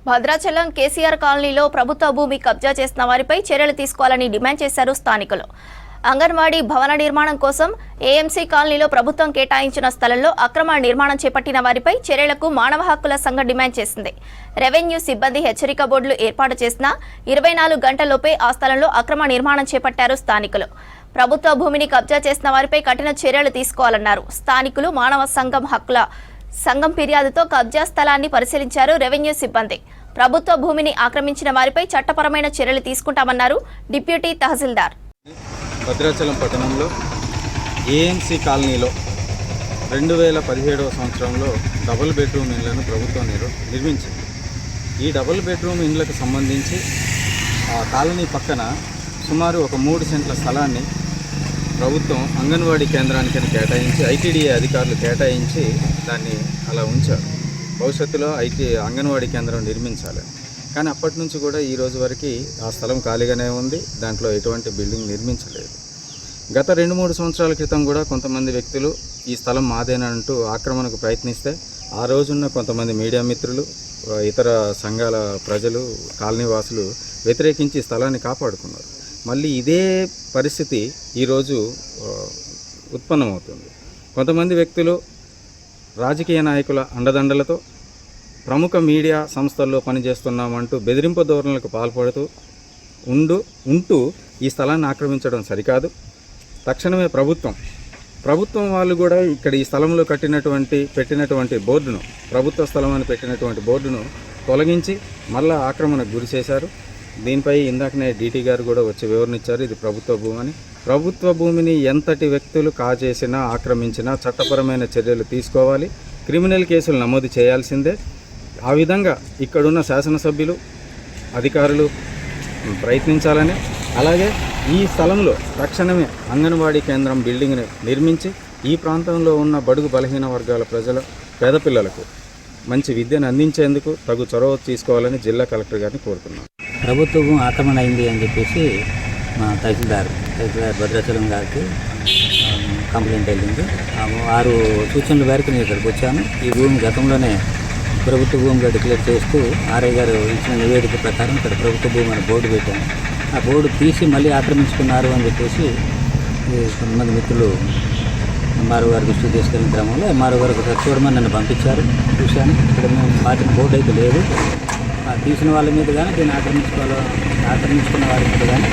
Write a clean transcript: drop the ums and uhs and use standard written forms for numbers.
భద్రాచలం కేసీఆర్ కాలనీలో ప్రభుత్వ భూమి కబ్జా చేసిన వారిపై చర్యలు తీసుకోవాలని డిమాండ్ చేశారు స్థానికులు. అంగన్వాడీ భవన నిర్మాణం కోసం ఏఎంసీ కాలనీలో ప్రభుత్వం కేటాయించిన స్థలంలో అక్రమ నిర్మాణం చేపట్టిన వారిపై చర్యలకు మానవ హక్కుల సంఘం డిమాండ్ చేసింది. రెవెన్యూ సిబ్బంది హెచ్చరిక బోర్డులు ఏర్పాటు చేసిన 24 గంటల్లోపే ఆ స్థలంలో అక్రమ నిర్మాణం చేపట్టారు స్థానికులు. ప్రభుత్వ భూమిని కబ్జా చేసిన వారిపై కఠిన చర్యలు తీసుకోవాలన్నారు. స్థానికులు మానవ సంఘం ఫిర్యాదుతో కబ్జా స్థలాన్ని పరిశీలించారు రెవెన్యూ సిబ్బంది. ప్రభుత్వ భూమిని ఆక్రమించిన వారిపై చట్టపరమైన చర్యలు తీసుకుంటామన్నారు డిప్యూటీ తహసీల్దార్. భద్రాచలం పట్టణంలో ఏఎంసీ కాలనీలో 2017వ సంవత్సరంలో డబుల్ బెడ్రూమ్ ఇండ్లను ప్రభుత్వం నిర్మించింది. ఈ డబుల్ బెడ్రూమ్ ఇండ్లకు సంబంధించి ఆ కాలనీ పక్కన సుమారు ఒక 3 సెంట్ల స్థలాన్ని ప్రభుత్వం అంగన్వాడీ కేంద్రానికి కేటాయించి ఐటీడీఏ అధికారులు కేటాయించి దాన్ని అలా ఉంచారు. భవిష్యత్తులో అంగన్వాడీ కేంద్రం నిర్మించాలి. కానీ అప్పటి నుంచి కూడా ఈ రోజు వరకు ఆ స్థలం ఖాళీగానే ఉంది. దాంట్లో ఎటువంటి బిల్డింగ్ నిర్మించలేదు. గత 2-3 సంవత్సరాల క్రితం కూడా కొంతమంది వ్యక్తులు ఈ స్థలం మాదేనంటూ ఆక్రమణకు ప్రయత్నిస్తే ఆ రోజున్న కొంతమంది మీడియా మిత్రులు, ఇతర సంఘాల ప్రజలు, కాలనీవాసులు వ్యతిరేకించి స్థలాన్ని కాపాడుకున్నారు. మళ్ళీ ఇదే పరిస్థితి ఈరోజు ఉత్పన్నమవుతుంది. కొంతమంది వ్యక్తులు రాజకీయ నాయకుల అండదండలతో ప్రముఖ మీడియా సంస్థల్లో పనిచేస్తున్నామంటూ బెదిరింపు ధోరణులకు పాల్పడుతూ ఉంటూ ఈ స్థలాన్ని ఆక్రమించడం సరికాదు. తక్షణమే ప్రభుత్వం వాళ్ళు కూడా ఇక్కడ ఈ స్థలంలో పెట్టినటువంటి బోర్డును, ప్రభుత్వ స్థలం అని పెట్టినటువంటి బోర్డును తొలగించి మళ్ళా ఆక్రమణకు గురి చేశారు. దీనిపై ఇందాకనే డీటీ గారు కూడా వచ్చి వివరణ ఇచ్చారు. ఇది ప్రభుత్వ భూమి అని. ప్రభుత్వ భూమిని ఎంతటి వ్యక్తులు కాజేసినా, ఆక్రమించినా చట్టపరమైన చర్యలు తీసుకోవాలి. క్రిమినల్ కేసులు నమోదు చేయాల్సిందే. ఆ విధంగా ఇక్కడున్న శాసనసభ్యులు, అధికారులు ప్రయత్నించాలని, అలాగే ఈ స్థలంలో తక్షణమే అంగన్వాడీ కేంద్రం బిల్డింగ్ని నిర్మించి ఈ ప్రాంతంలో ఉన్న బడుగు బలహీన వర్గాల పేద పిల్లలకు మంచి విద్యను అందించేందుకు తగు చొరవ తీసుకోవాలని జిల్లా కలెక్టర్ గారిని కోరుతున్నాం. ప్రభుత్వం ఆక్రమణ అయింది అని చెప్పేసి మా తహసీల్దార్ భద్రాచలం గారికి కంప్లైంట్ వెళ్ళింది. 6 సూచనల మేరకు నేను ఇక్కడికి వచ్చాను. ఈ భూమి గతంలోనే ప్రభుత్వ భూమిగా డిక్లేర్ చేస్తూ ఆర్ఐ గారు ఇచ్చిన నివేదిక ప్రకారం ఇక్కడ ప్రభుత్వ భూమి అని బోర్డు పెట్టాను. ఆ బోర్డు తీసి మళ్ళీ ఆక్రమించుకున్నారు అని చెప్పేసి కొంతమంది మిత్రులు ఎంఆర్ఓ గారి దృష్టికి తీసుకెళ్ళిన క్రమంలో ఎంఆర్ఓ గారు ఒకసారి చూడమని నన్ను పంపించారు. చూశాను. ఇక్కడ మేము పాటిన బోర్డు అయితే లేదు. తీసిన వాళ్ళ మీద కానీ దీన్ని ఆక్రమించుకున్న వారి మీద కానీ